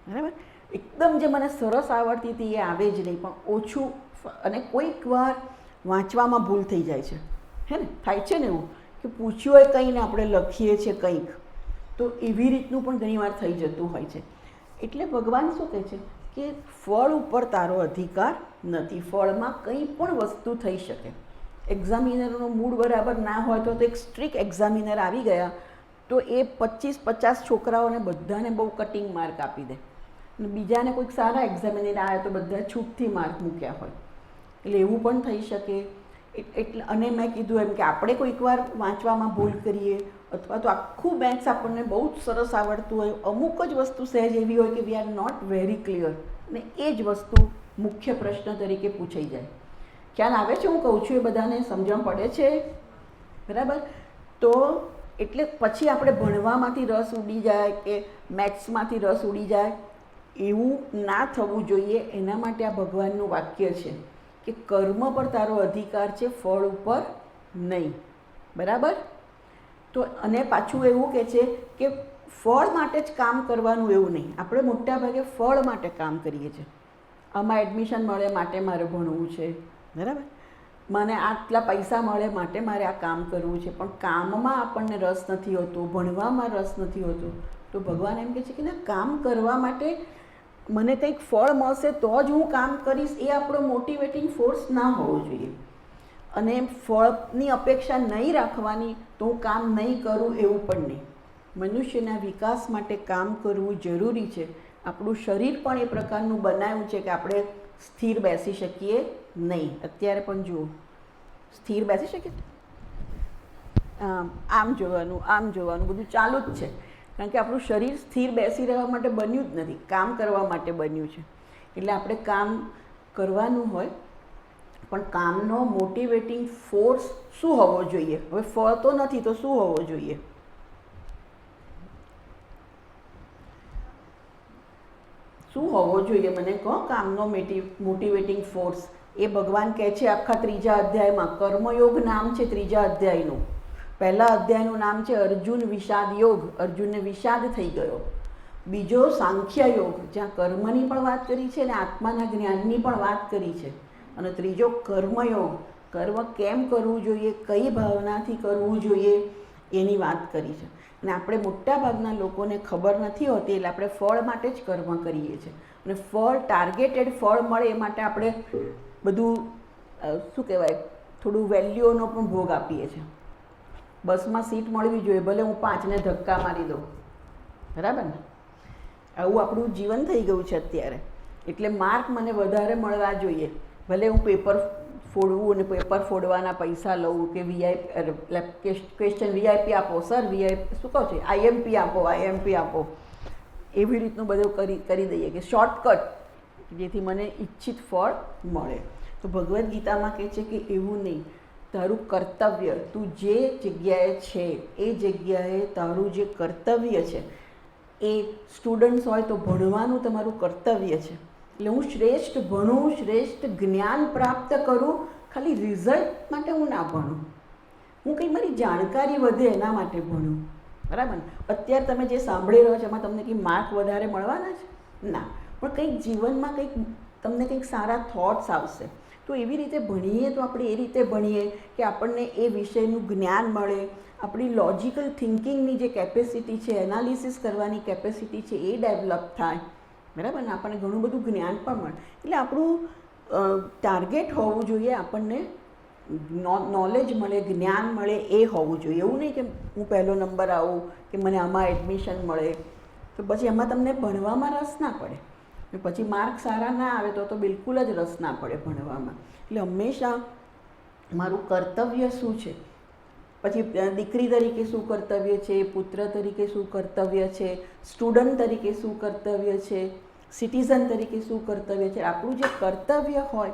S1: બરાબર? એકદમ જે મને સરસ આવડતી હતી એ આવે જ નહીં, પણ ઓછું. અને કોઈક વાર વાંચવામાં ભૂલ થઈ જાય છે, હે ને? થાય છે ને એવું કે પૂછ્યું હોય કંઈ ને આપણે લખીએ છીએ કંઈક, તો એવી રીતનું પણ ઘણીવાર થઈ જતું હોય છે. એટલે ભગવાન શું કહે છે કે ફળ ઉપર તારો અધિકાર નથી, ફળમાં કંઈ પણ વસ્તુ થઈ શકે. એક્ઝામિનરનો મૂડ બરાબર ના હોય તો એક સ્ટ્રિક્ટ એક્ઝામિનર આવી ગયા તો એ 25-50 છોકરાઓને બધાને બહુ કટિંગ માર્ક આપી દે, અને બીજાને કોઈક સારા એક્ઝામિનર આવ્યા તો બધા છૂટથી માર્ક મૂક્યા હોય. એટલે એવું પણ થઈ શકે. એટલે અને મેં કીધું એમ કે આપણે કોઈક વાર વાંચવામાં ભૂલ કરીએ, અથવા તો આખું મેથ્સ આપણને બહુ જ સરસ આવડતું હોય, અમુક જ વસ્તુ સહેજ એવી હોય કે we are not very clear, અને એ જ વસ્તુ મુખ્ય પ્રશ્ન તરીકે પૂછાઈ જાય. ખ્યાલ આવે છે હું કહું છું? એ બધાને સમજણ પડે છે? બરાબર. તો એટલે પછી આપણે ભણવામાંથી રસ ઉડી જાય કે મેથ્સમાંથી રસ ઉડી જાય, એવું ના થવું જોઈએ. એના માટે આ ભગવાનનું વાક્ય છે કે કર્મ પર તારો અધિકાર છે, ફળ ઉપર નહીં. બરાબર. તો અને પાછું એવું કહે છે કે ફળ માટે જ કામ કરવાનું, એવું નહીં. આપણે મોટાભાગે ફળ માટે કામ કરીએ છીએ. આમાં એડમિશન મળે માટે મારે ભણવું છે, બરાબર, મને આટલા પૈસા મળે માટે મારે આ કામ કરવું છે, પણ કામમાં આપણને રસ નથી હોતો, ભણવામાં રસ નથી હોતો. તો ભગવાન એમ કહે છે કે ના, કામ કરવા માટે મને કંઈક ફળ મળશે તો જ હું કામ કરીશ, એ આપણો મોટિવેટિંગ ફોર્સ ના હોવો જોઈએ. અને ફળની અપેક્ષા નહીં રાખવાની તો હું કામ નહીં કરું, એવું પણ નહીં. મનુષ્યના વિકાસ માટે કામ કરવું જરૂરી છે. આપણું શરીર પણ એ પ્રકારનું બનાવ્યું છે કે આપણે સ્થિર બેસી શકીએ નહીં. અત્યારે પણ જુઓ, સ્થિર બેસી શકીએ, આમ જોવાનું, આમ જોવાનું, બધું ચાલુ જ છે. કારણ કે આપણું શરીર સ્થિર બેસી રહેવા માટે બન્યું જ નથી, કામ કરવા માટે બન્યું છે. એટલે આપણે કામ કરવાનું હોય, પણ કામનો મોટિવેટિંગ ફોર્સ શું હોવો જોઈએ? હવે ફળ તો નથી તો શું હોવો જોઈએ? શું હોવો જોઈએ મને કહો? કામનો મોટિવેટિંગ ફોર્સ એ ભગવાન કહે છે આખા 3જા અધ્યાયમાં. કર્મયોગ નામ છે 3જા અધ્યાયનું. પહેલા અધ્યાયનું નામ છે અર્જુન વિષાદ યોગ, અર્જુનને વિષાદ થઈ ગયો. બીજો સાંખ્ય યોગ, જ્યાં કર્મની પણ વાત કરી છે અને આત્માના જ્ઞાનની પણ વાત કરી છે. અને ત્રીજો કર્મયોગ, કર્મ કેમ કરવું જોઈએ, કઈ ભાવનાથી કરવું જોઈએ, એની વાત કરી છે. અને આપણે મોટાભાગના લોકોને ખબર નથી હોતી, એટલે આપણે ફળ માટે જ કર્મ કરીએ છીએ. અને ફળ, ટાર્ગેટેડ ફળ મળે એ માટે આપણે બધું શું કહેવાય, થોડું વેલ્યુઓનો પણ ભોગ આપીએ છીએ. બસમાં સીટ મળવી જોઈએ, ભલે હું 5ને ધક્કા મારી દઉં, બરાબર ને? આવું આપણું જીવન થઈ ગયું છે અત્યારે. એટલે માર્ક મને વધારે મળવા જોઈએ, ભલે હું પેપર ફોડવું અને પેપર ફોડવાના પૈસા લઉં, કે ક્વેશ્ચન વીઆઈપી આપો સર, વીઆઈપી શું કહો છો, આઈએમપી આપો, એવી રીતનું બધું કરી દઈએ કે શોર્ટકટ, જેથી મને ઈચ્છિત ફળ મળે. તો ભગવદ્ ગીતામાં કહે છે કે એવું નહીં. તારું કર્તવ્ય, તું જે જગ્યાએ છે એ જગ્યાએ તારું જે કર્તવ્ય છે, એ સ્ટુડન્ટ્સ હોય તો ભણવાનું તમારું કર્તવ્ય છે. એટલે હું શ્રેષ્ઠ ભણું, શ્રેષ્ઠ જ્ઞાન પ્રાપ્ત કરું, ખાલી રિઝલ્ટ માટે હું ના ભણું. હું કંઈ મારી જાણકારી વધે એના માટે ભણું, બરાબર ને? અત્યારે તમે જે સાંભળી રહ્યો છો એમાં તમને કંઈ માર્ક વધારે મળવાના છે? ના. પણ કંઈક જીવનમાં કંઈક તમને કંઈક સારા થોટ્સ આવશે. તો એવી રીતે ભણીએ તો આપણે એ રીતે ભણીએ કે આપણને એ વિષયનું જ્ઞાન મળે, આપણી લોજિકલ થિંકિંગની જે કેપેસિટી છે, એનાલિસિસ કરવાની કેપેસિટી છે, એ ડેવલપ થાય, બરાબર ને? આપણને ઘણું બધું જ્ઞાન પણ મળે. એટલે આપણું ટાર્ગેટ હોવું જોઈએ, આપણને નોલેજ મળે, જ્ઞાન મળે, એ હોવું જોઈએ. એવું નહીં કે હું પહેલો નંબર આવું, કે મને આમાં એડમિશન મળે, તો પછી એમાં તમને ભણવામાં રસ ના પડે. પછી માર્ક સારા ના આવે તો બિલકુલ જ રસ ના પડે ભણવામાં. એટલે હંમેશા મારું કર્તવ્ય શું છે, પછી દીકરી તરીકે શું કર્તવ્ય છે, પુત્ર તરીકે શું કર્તવ્ય છે, સ્ટુડન્ટ તરીકે શું કર્તવ્ય છે, સિટીઝન તરીકે શું કર્તવ્ય છે. આપણું જે કર્તવ્ય હોય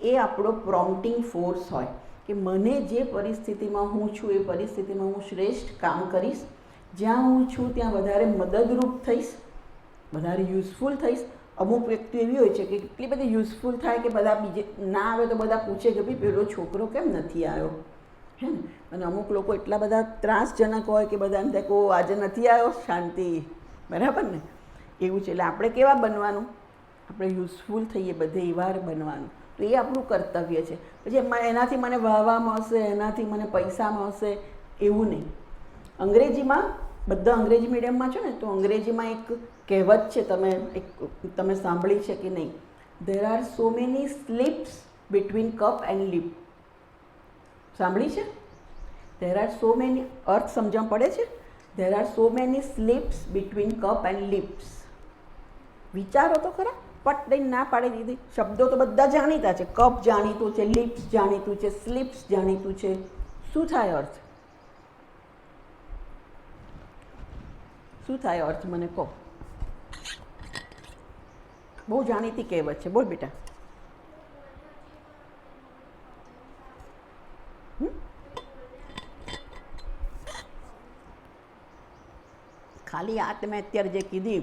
S1: એ આપણો પ્રોમ્પ્ટિંગ ફોર્સ હોય કે મને જે પરિસ્થિતિમાં હું છું એ પરિસ્થિતિમાં હું શ્રેષ્ઠ કામ કરીશ, જ્યાં હું છું ત્યાં વધારે મદદરૂપ થઈશ, વધારે યુઝફુલ થઈશ. અમુક વ્યક્તિ એવી હોય છે કે એટલી બધી યુઝફુલ થાય કે બધા બીજે ના આવે તો બધા પૂછે કે ભાઈ પેલો છોકરો કેમ નથી આવ્યો, હે ને? અને અમુક લોકો એટલા બધા ત્રાસજનક હોય કે બધાને થાય કે આજે નથી આવ્યો, શાંતિ, બરાબર ને? એવું છે. એટલે આપણે કેવા બનવાનું? આપણે યુઝફુલ થઈએ, બધે એવા બનવાનું. તો એ આપણું કર્તવ્ય છે. પછી એનાથી મને વાહવા મળશે, એનાથી મને પૈસા મળશે, એવું નહીં. અંગ્રેજીમાં, બધા અંગ્રેજી મીડિયમમાં છો ને, તો અંગ્રેજીમાં એક કહેવત છે, તમે સાંભળી છે કે નહીં? There are so many slips between cup and lip. સાંભળી છે? ધેર આર સો મેની, અર્થ સમજણ પડે છે? There are so many slips between cup and lips. વિચારો તો ખરા, પટ દઈને ના પાડી દીધી. શબ્દો તો બધા જાણીતા છે. કપ જાણીતું છે, લિપ્સ જાણીતું છે, સ્લીપ્સ જાણીતું છે. શું થાય અર્થ? શું થાય અર્થ મને કહો. બહુ જાણીતી કહેવત છે. બોલ બેટા. ખાલી આ તમે અત્યારે જે કીધી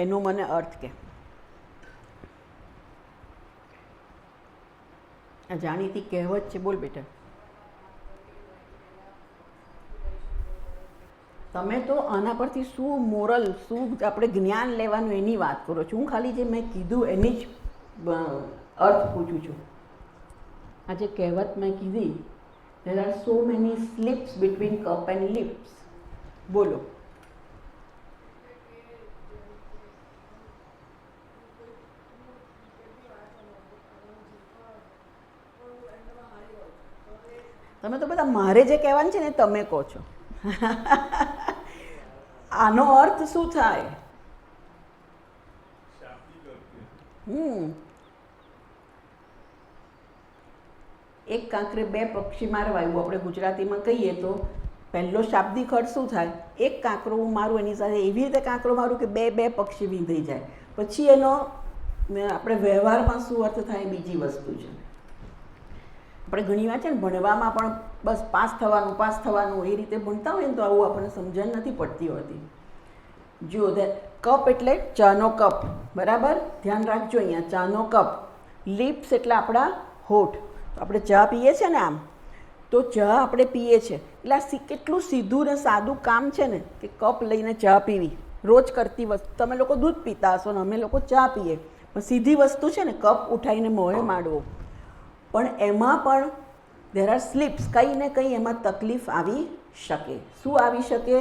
S1: એનો મને અર્થ કે. આ જાણીતી કહેવત છે. બોલ બેટા. તમે તો આના પરથી શું મોરલ, શું આપણે જ્ઞાન લેવાનું એની વાત કરો છો. હું ખાલી જે મેં કીધું એની જ અર્થ પૂછું છું. આ જે કહેવત મેં કીધી, there are so many slips between cup and lips. બોલો. તમે તો બધા મારે જે કહેવાનું છે ને તમે કહો છો. આનો અર્થ શું થાય? એક કાંકરે બે પક્ષી મારવા આવ્યું, આપણે ગુજરાતીમાં કહીએ તો પહેલો શાબ્દિક અર્થ શું થાય? એક કાંકરો હું મારું એની સાથે એવી રીતે કાંકરો મારું કે બે બે પક્ષી વિંધાઈ જાય. પછી એનો આપણે વ્યવહારમાં શું અર્થ થાય બીજી વસ્તુ છે. આપણે ઘણી વાર છે ને ભણવામાં પણ બસ પાસ થવાનું એ રીતે ભણતા હોય ને તો આવું આપણને સમજણ નથી પડતી હોતી. જુઓ, કપ એટલે ચાનો કપ, બરાબર? ધ્યાન રાખજો અહીંયા, ચાનો કપ. લિપ્સ એટલે આપણા હોઠ. આપણે ચા પીએ છીએ ને, આમ તો ચા આપણે પીએ છીએ એટલે આ કેટલું સીધું ને સાદું કામ છે ને કે કપ લઈને ચા પીવી. રોજ કરતી વસ્તુ. તમે લોકો દૂધ પીતા હશો ને અમે લોકો ચા પીએ, પણ સીધી વસ્તુ છે ને કપ ઉઠાવીને મોંએ માંડવો. પણ એમાં પણ ધેર આર સ્લીપ્સ. કંઈ ને કંઈ એમાં તકલીફ આવી શકે. શું આવી શકે?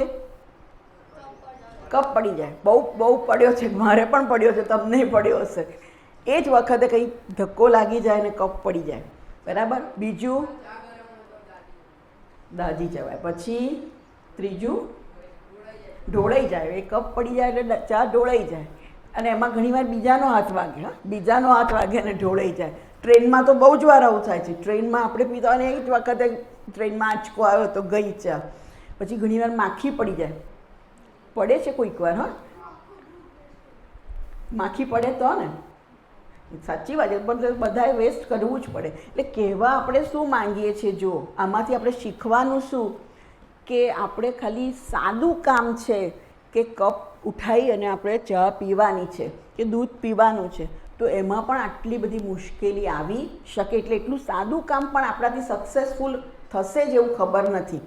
S1: કપ પડી જાય. બહુ પડ્યો છે, મારે પણ પડ્યો છે, તમને પડ્યો હશે. એ જ વખતે કંઈ ધક્કો લાગી જાય ને કપ પડી જાય, બરાબર? બીજું દાજી જવાય. પછી ત્રીજું ઢોળાઈ જાય. એ કપ પડી જાય એટલે ચા ઢોળાઈ જાય. અને એમાં ઘણીવાર બીજાનો હાથ વાગે. બીજાનો હાથ વાગે અને ઢોળાઈ જાય. ટ્રેનમાં તો બહુ જ વાર આવું થાય છે. ટ્રેનમાં આપણે પીતા અને એ જ વખતે ટ્રેનમાં આંચકો આવ્યો તો ગઈ ચા. પછી ઘણીવાર માખી પડી જાય. પડે છે કોઈક વાર. માખી પડે તો ને, સાચી વાત છે, પણ બધાએ વેસ્ટ કરવું જ પડે. એટલે કહેવા આપણે શું માંગીએ છીએ? જો આમાંથી આપણે શીખવાનું શું કે આપણે ખાલી સાદું કામ છે કે કપ ઉઠાવી અને આપણે ચા પીવાની છે કે દૂધ પીવાનું છે, તો એમાં પણ આટલી બધી મુશ્કેલી આવી શકે. એટલે એટલું સાદું કામ પણ આપણાથી સક્સેસફુલ થશે જ એવું ખબર નથી,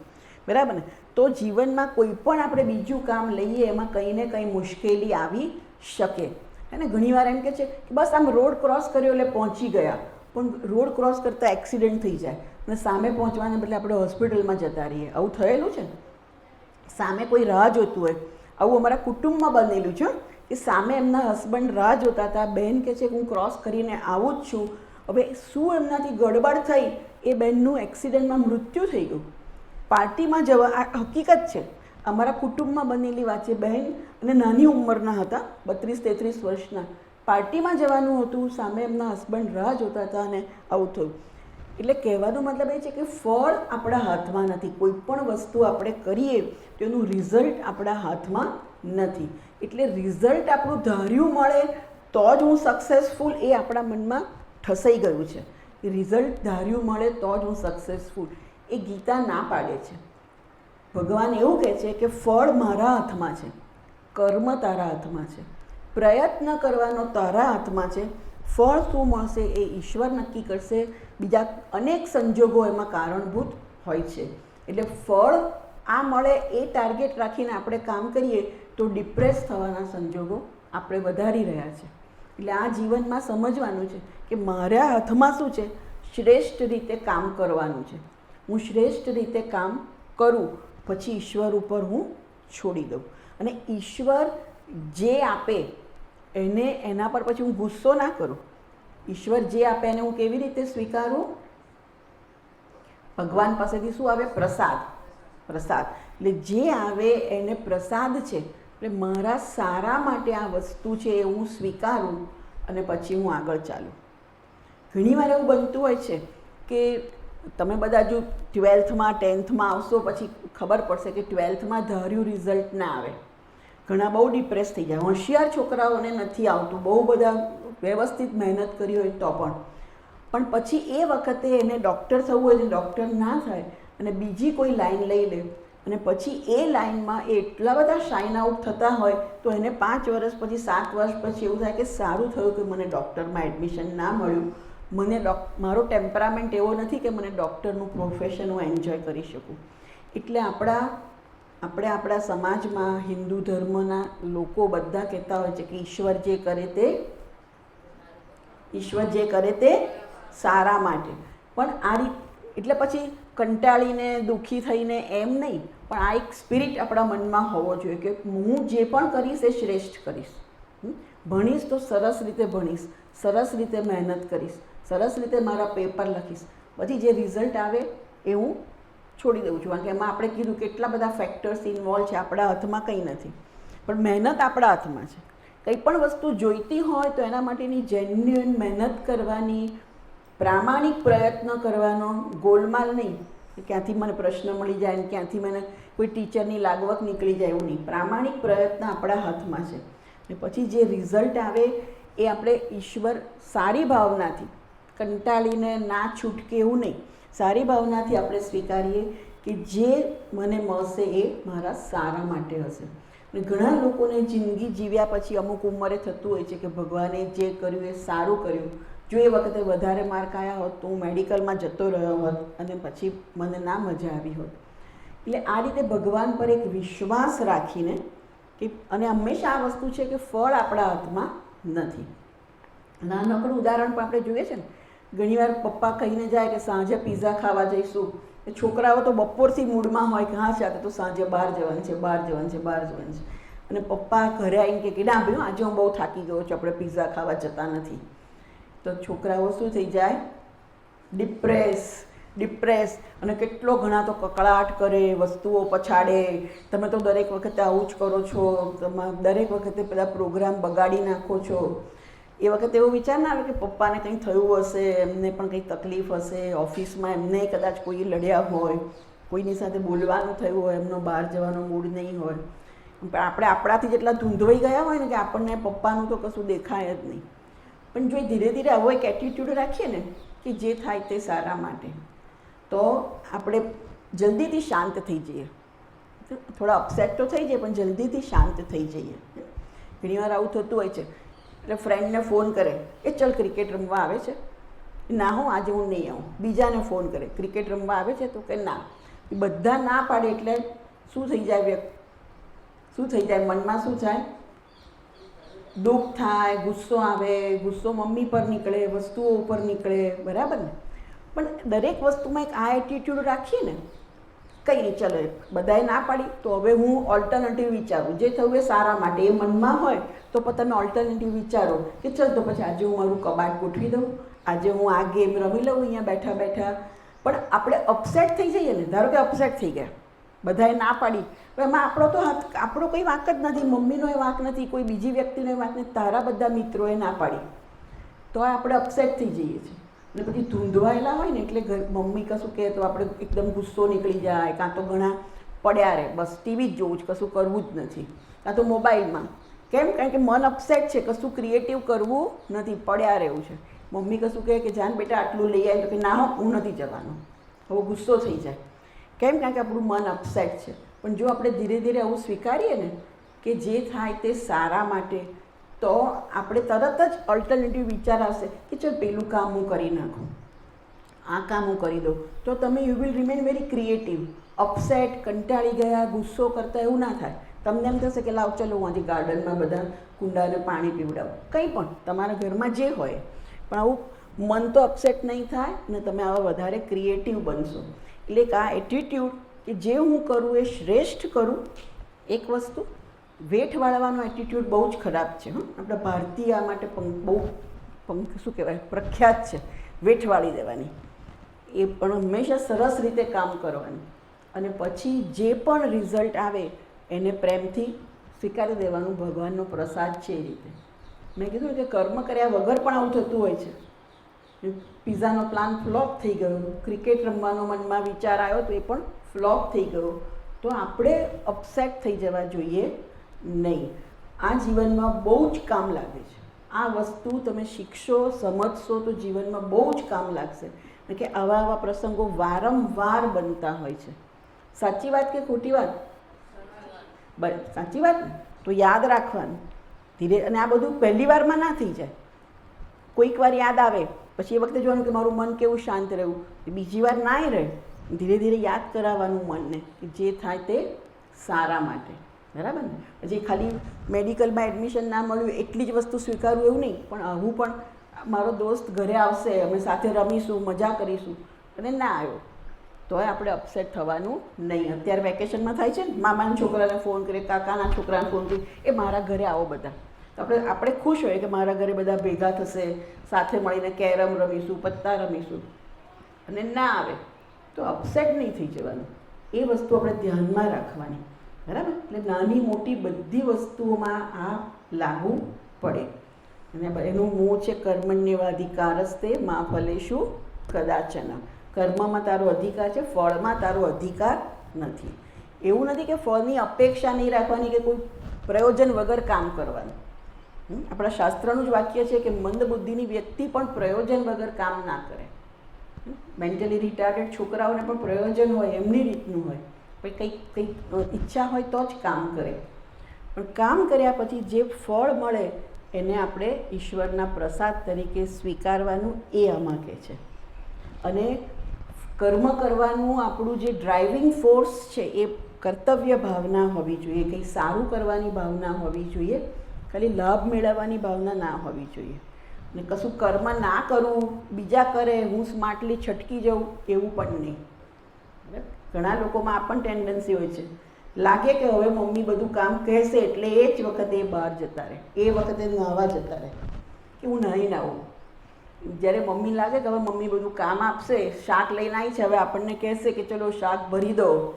S1: બરાબર ને? તો જીવનમાં કોઈ પણ આપણે બીજું કામ લઈએ એમાં કંઈ ને કંઈ મુશ્કેલી આવી શકે. અને ઘણીવાર એમ કે છે કે બસ આમ રોડ ક્રોસ કર્યો એટલે પહોંચી ગયા, પણ રોડ ક્રોસ કરતાં એક્સિડન્ટ થઈ જાય અને સામે પહોંચવાને બદલે આપણે હોસ્પિટલમાં જતા રહીએ. આવું થયેલું છે ને. સામે કોઈ રાહ જોતું હોય. આવું અમારા કુટુંબમાં બનેલું છે કે સામે એમના હસબન્ડ રાહ જોતા હતા. બહેન કહે છે કે હું ક્રોસ કરીને આવું જ છું. હવે શું એમનાથી ગડબડ થઈ, એ બહેનનું એક્સિડન્ટમાં મૃત્યુ થઈ ગયું. પાર્ટીમાં જવા, આ હકીકત છે, અમારા કુટુંબમાં બનેલી વાત છે. બહેન અને નાની ઉંમરના હતા, 32-33 વર્ષના. પાર્ટીમાં જવાનું હતું, સામે એમના હસબન્ડ રાહ જોતા હતા અને આવું થયું. એટલે કહેવાનો મતલબ એ છે કે ફળ આપણા હાથમાં નથી. કોઈ પણ વસ્તુ આપણે કરીએ તો એનું રિઝલ્ટ આપણા હાથમાં નથી. એટલે રિઝલ્ટ આપણું ધાર્યું મળે તો જ હું સક્સેસફુલ, એ આપણા મનમાં ઠસાઈ ગયું છે. રિઝલ્ટ ધાર્યું મળે તો જ હું સક્સેસફુલ, એ ગીતા ના પાડે છે. ભગવાન એવું કહે છે કે ફળ મારા હાથમાં છે, કર્મ તારા હાથમાં છે, પ્રયત્ન કરવાનો તારા હાથમાં છે. ફળ શું મળશે એ ઈશ્વર નક્કી કરશે. બીજા અનેક સંજોગો એમાં કારણભૂત હોય છે. એટલે ફળ આ મળે એ ટાર્ગેટ રાખીને આપણે કામ કરીએ તો ડિપ્રેસ થવાના સંજોગો આપણે વધારી રહ્યા છે. એટલે આ જીવનમાં સમજવાનું છે કે મારા હાથમાં શું છે? શ્રેષ્ઠ રીતે કામ કરવાનું છે. હું શ્રેષ્ઠ રીતે કામ કરું, પછી ઈશ્વર ઉપર હું છોડી દઉં. અને ઈશ્વર જે આપે એને, એના પર પછી હું ગુસ્સો ના કરું. ઈશ્વર જે આપે એને હું કેવી રીતે સ્વીકારું? ભગવાન પાસેથી શું આવે? પ્રસાદ. પ્રસાદ. એટલે જે આવે એને પ્રસાદ છે, એટલે મારા સારા માટે આ વસ્તુ છે એ હું સ્વીકારું અને પછી હું આગળ ચાલું. ઘણીવાર એવું બનતું હોય છે કે તમે બધા જો 12થમાં 10થમાં આવશો પછી ખબર પડશે કે 12થમાં ધાર્યું રિઝલ્ટ ના આવે. ઘણા બહુ ડિપ્રેસ થઈ જાય. હોશિયાર છોકરાઓને નથી આવતું, બહુ બધા વ્યવસ્થિત મહેનત કરી હોય તો પણ પછી એ વખતે એને ડૉક્ટર થવું હોય ને ડૉક્ટર ના થાય અને બીજી કોઈ લાઈન લઈ લે અને પછી એ લાઈનમાં એ એટલા બધા શાઇન આઉટ થતા હોય તો એને 5 વર્ષ પછી 7 વર્ષ પછી એવું થાય કે સારું થયું કે મને ડૉક્ટરમાં એડમિશન ના મળ્યું, મને મારો ટેમ્પરામેન્ટ એવો નથી કે મને ડૉક્ટરનું પ્રોફેશન હું એન્જોય કરી શકું. એટલે આપણે આપણા સમાજમાં હિન્દુ ધર્મના લોકો બધા કહેતા હોય છે કે ઈશ્વર જે કરે તે સારા માટે. પણ આ રીત એટલે પછી કંટાળીને દુઃખી થઈને એમ નહીં, પણ આ એક સ્પિરિટ આપણા મનમાં હોવો જોઈએ કે હું જે પણ કરીશ એ શ્રેષ્ઠ કરીશ. ભણીશ તો સરસ રીતે ભણીશ, સરસ રીતે મહેનત કરીશ, સરસ રીતે મારા પેપર લખીશ, પછી જે રિઝલ્ટ આવે એ હું છોડી દઉં છું. કારણ કે એમાં આપણે કીધું કેટલા બધા ફેક્ટર્સ ઇન્વોલ્વ છે, આપણા હાથમાં કંઈ નથી, પણ મહેનત આપણા હાથમાં છે. કંઈ પણ વસ્તુ જોઈતી હોય તો એના માટેની જેન્યુઅન મહેનત કરવાની, પ્રામાણિક પ્રયત્ન કરવાનો, ગોલમાલ નહીં કે ક્યાંથી મને પ્રશ્ન મળી જાય ને ક્યાંથી મને કોઈ ટીચરની લાગવક નીકળી જાય, એવું નહીં. પ્રામાણિક પ્રયત્ન આપણા હાથમાં છે. ને પછી જે રિઝલ્ટ આવે એ આપણે ઈશ્વર સારી ભાવનાથી, કંટાળીને ના છૂટકે એવું નહીં, સારી ભાવનાથી આપણે સ્વીકારીએ કે જે મને મળશે એ મારા સારા માટે હશે. અને ઘણા લોકોને જિંદગી જીવ્યા પછી અમુક ઉંમરે થતું હોય છે કે ભગવાને જે કર્યું એ સારું કર્યું, જો એ વખતે વધારે માર્ક આવ્યા હોત તો હું મેડિકલમાં જતો રહ્યો હોત અને પછી મને ના મજા આવી હોત. એટલે આ રીતે ભગવાન પર એક વિશ્વાસ રાખીને કે, અને હંમેશા આ વસ્તુ છે કે ફળ આપણા હાથમાં નથી. નાનકડું ઉદાહરણ પણ આપણે જોઈએ છે ને, ઘણીવાર પપ્પા કહીને જાય કે સાંજે પીઝા ખાવા જઈશું, છોકરાઓ તો બપોરથી મૂડમાં હોય કે હા ચાલે તો સાંજે બહાર જવાનું છે. અને પપ્પા ઘરે આવીને કે ના ભાઈ આજે હું બહુ થાકી ગયો છું, આપણે પીઝા ખાવા જતા નથી. તો છોકરાઓ શું થઈ જાય? ડિપ્રેસ અને કેટલો ઘણા તો કકળાટ કરે, વસ્તુઓ પછાડે, તમે તો દરેક વખતે આવું જ કરો છો, તમે દરેક વખતે પેલા પ્રોગ્રામ બગાડી નાખો છો. એ વખતે એવો વિચાર ના આવે કે પપ્પાને કંઈ થયું હશે, એમને પણ કંઈ તકલીફ હશે, ઓફિસમાં એમને કદાચ કોઈ લડ્યા હોય, કોઈની સાથે બોલવાનું થયું હોય, એમનો બહાર જવાનો મૂડ નહીં હોય. પણ આપણે આપણાથી જેટલા ધૂંધવાઈ ગયા હોય ને કે આપણને પપ્પાનું તો કશું દેખાય જ નહીં. પણ જો ધીરે ધીરે આવો એક એટીટ્યૂડ રાખીએ ને કે જે થાય તે સારા માટે, તો આપણે જલ્દીથી શાંત થઈ જઈએ. થોડા અપસેટ તો થઈ જાય પણ જલ્દીથી શાંત થઈ જઈએ. ઘણીવાર આવું થતું હોય છે. એટલે ફ્રેન્ડને ફોન કરે એ ચલ ક્રિકેટ રમવા આવે છે, ના હું આજે હું નહીં આવું. બીજાને ફોન કરે ક્રિકેટ રમવા આવે છે તો કે ના. એ બધા ના પાડે એટલે શું થઈ જાય? મનમાં શું થાય? દુઃખ થાય, ગુસ્સો આવે, ગુસ્સો મમ્મી પર નીકળે, વસ્તુઓ ઉપર નીકળે, બરાબર ને? પણ દરેક વસ્તુમાં એક આ એટીટ્યૂડ રાખીએ ને, કંઈ નહીં ચલો બધાએ ના પાડી તો હવે હું ઓલ્ટરનેટિવ વિચારું, જે થયું એ સારા માટે. એ મનમાં હોય તો તમે ઓલ્ટરનેટિવ વિચારો કે ચલ તો પછી આજે હું મારું કબાટ ગોઠવી દઉં, આજે હું આ ગેમ રમી લઉં અહીંયા બેઠા બેઠા. પણ આપણે અપસેટ થઈ જઈએ ને, ધારો કે અપસેટ થઈ ગયા, બધાએ ના પાડી, પણ એમાં આપણો કોઈ વાંક જ નથી, મમ્મીનો એ વાંક નથી, કોઈ બીજી વ્યક્તિનો વાંક નથી, તારા બધા મિત્રોએ ના પાડી, તો આપણે અપસેટ થઈ જઈએ છીએ. અને પછી ધૂંધવાયેલા હોય ને એટલે મમ્મી કશું કહે તો આપણે એકદમ ગુસ્સો નીકળી જાય, કાં તો ઘણા પડ્યા રહે, બસ ટીવી જ જોવું જ, કશું કરવું જ નથી, કાં તો મોબાઈલમાં. કેમ? કારણ કે મન અપસેટ છે, કશું ક્રિએટિવ કરવું નથી, પડ્યા રહેવું છે. મમ્મી કશું કહે કે જાન બેટા આટલું લઈ આવે તો કે ના હો હું નથી જવાનું, હવે ગુસ્સો થઈ જાય. કેમ? કારણ કે આપણું મન અપસેટ છે. પણ જો આપણે ધીરે ધીરે આવું સ્વીકારીએ ને કે જે થાય તે સારા માટે, તો આપણે તરત જ ઓલ્ટરનેટિવ વિચાર આવશે કે ચાલ પેલું કામ હું કરી નાખું, આ કામ હું કરી દઉં. તો તમે you will remain very creative. Upset, કંટાળી ગયા, ગુસ્સો કરતા એવું ના થાય. તમને એમ થશે કે લાવ ચલો હું આજે ગાર્ડનમાં બધા કુંડાને પાણી પીવડાવું, કંઈ પણ તમારા ઘરમાં જે હોય. પણ આવું મન તો અપસેટ નહીં થાય ને તમે આવા વધારે ક્રિએટિવ બનશો. એટલે કે આ એટીટ્યૂડ કે જે હું કરું એ શ્રેષ્ઠ કરું. એક વસ્તુ વેઠ વાળવાનો એટીટ્યૂડ બહુ જ ખરાબ છે. આપણા ભારતીય આ માટે બહુ શું કહેવાય પ્રખ્યાત છે, વેઠ વાળી દેવાની. એ પણ હંમેશા સરસ રીતે કામ કરવાનું. અને પછી જે પણ રિઝલ્ટ આવે એને પ્રેમથી સ્વીકારી દેવાનું. ભગવાનનો પ્રસાદ છે એ રીતે. મેં કીધું કે કર્મ કર્યા વગર પણ આવું થતું હોય છે. પિઝાનો પ્લાન ફ્લોપ થઈ ગયો, ક્રિકેટ રમવાનો મનમાં વિચાર આવ્યો તો એ પણ ફ્લોપ થઈ ગયો. તો આપણે અપસેટ થઈ જવા જોઈએ નહીં. આ જીવનમાં બહુ જ કામ લાગે છે. આ વસ્તુ તમે શીખશો, સમજશો તો જીવનમાં બહુ જ કામ લાગશે. કે આવા પ્રસંગો વારંવાર બનતા હોય છે. સાચી વાત કે ખોટી વાત? સાચી વાત ને? તો યાદ રાખવાનું ધીરે. અને આ બધું પહેલી વારમાં ના થઈ જાય. કોઈક વાર યાદ આવે પછી એ વખતે જોવાનું કે મારું મન કેવું શાંત રહેવું. બીજી વાર ના રહે. ધીરે ધીરે યાદ કરાવવાનું મનને કે જે થાય તે સારા માટે. બરાબર ને? પછી ખાલી મેડિકલમાં એડમિશન ના મળ્યું એટલી જ વસ્તુ સ્વીકારવું એવું નહીં. પણ આવું પણ મારો દોસ્ત ઘરે આવશે, અમે સાથે રમીશું, મજા કરીશું, અને ના આવ્યો તોય આપણે અપસેટ થવાનું નહીં. અત્યારે વેકેશનમાં થાય છે ને, મામાના છોકરાને ફોન કરે, કાકાના છોકરાને ફોન કરે, એ મારા ઘરે આવો બધા. તો આપણે ખુશ હોઈએ કે મારા ઘરે બધા ભેગા થશે, સાથે મળીને કેરમ રમીશું, પત્તા રમીશું, અને ના આવે તો અપસેટ નહીં થઈ જવાનું. એ વસ્તુ આપણે ધ્યાનમાં રાખવાની. બરાબર? એટલે નાની મોટી બધી વસ્તુઓમાં આ લાગુ પડે. અને એનું મૂળ છે કર્મણ્યવાધિકારસ્તે મા ફલેષુ કદાચન. કર્મમાં તારો અધિકાર છે, ફળમાં તારો અધિકાર નથી. એવું નથી કે ફળની અપેક્ષા નહીં રાખવાની કે કોઈ પ્રયોજન વગર કામ કરવાનું. આપણા શાસ્ત્રનું જ વાક્ય છે કે મંદ બુદ્ધિની વ્યક્તિ પણ પ્રયોજન વગર કામ ના કરે. મેન્ટલી રિટાર્ડેડ છોકરાઓને પણ પ્રયોજન હોય, એમની રીતનું હોય. પછી કંઈક ઈચ્છા હોય તો જ કામ કરે. પણ કામ કર્યા પછી જે ફળ મળે એને આપણે ઈશ્વરના પ્રસાદ તરીકે સ્વીકારવાનું, એ આમાં કહે છે. અને કર્મ કરવાનું આપણું જે ડ્રાઇવિંગ ફોર્સ છે એ કર્તવ્ય ભાવના હોવી જોઈએ. કંઈ સારું કરવાની ભાવના હોવી જોઈએ. ખાલી લાભ મેળવવાની ભાવના ના હોવી જોઈએ. અને કશું કર્મ ના કરવું, બીજા કરે હું સ્માર્ટલી છટકી જાઉં, એવું પણ નહીં. ઘણા લોકોમાં આ પણ ટેન્ડન્સી હોય છે. લાગે કે હવે મમ્મી બધું કામ કહેશે એટલે એ જ વખતે એ બહાર જતા રહે, એ વખતે નાહવા જતા રહે કે હું નહીં નાહું. જ્યારે મમ્મી લાગે કે હવે મમ્મી બધું કામ આપશે, શાક લઈને આવી છે, હવે આપણને કહેશે કે ચલો શાક ભરી દો,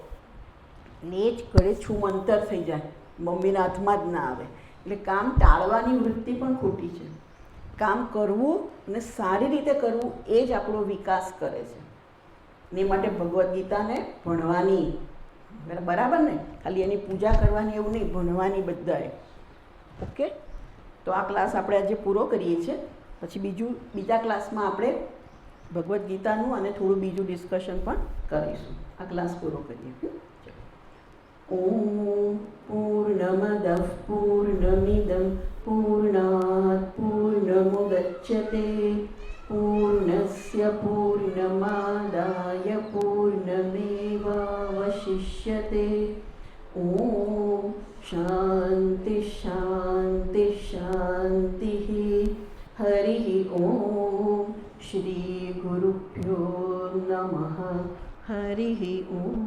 S1: એટલે એ જ ઘરે છૂમંતર થઈ જાય, મમ્મીના હાથમાં જ ના આવે. એટલે કામ ટાળવાની વૃત્તિ પણ ખોટી છે. કામ કરવું અને સારી રીતે કરવું એ જ આપણો વિકાસ કરે છે. એ માટે ભગવદ્ ગીતાને ભણવાની. બરાબર ને? ખાલી એની પૂજા કરવાની એવું નહીં, ભણવાની બધાએ. ઓકે? તો આ ક્લાસ આપણે આજે પૂરો કરીએ છીએ. પછી બીજા ક્લાસમાં આપણે ભગવદ્ ગીતાનું અને થોડું બીજું ડિસ્કશન પણ કરીશું. આ ક્લાસ પૂરો કરીએ. ઓમ પૂર્ણમદઃ પૂર્ણમિદં પૂર્ણાત પૂર્ણમુદચ્યતે પૂર્ણસ્ય પૂર્ણમાદાય પૂર્ણમેવાવશિષ્યતે. ઓમ શાંતિ શાંતિ શાંતિ. હરિ ઓમ. શ્રી ગુરુભ્યો નમઃ. હરિ ઓમ.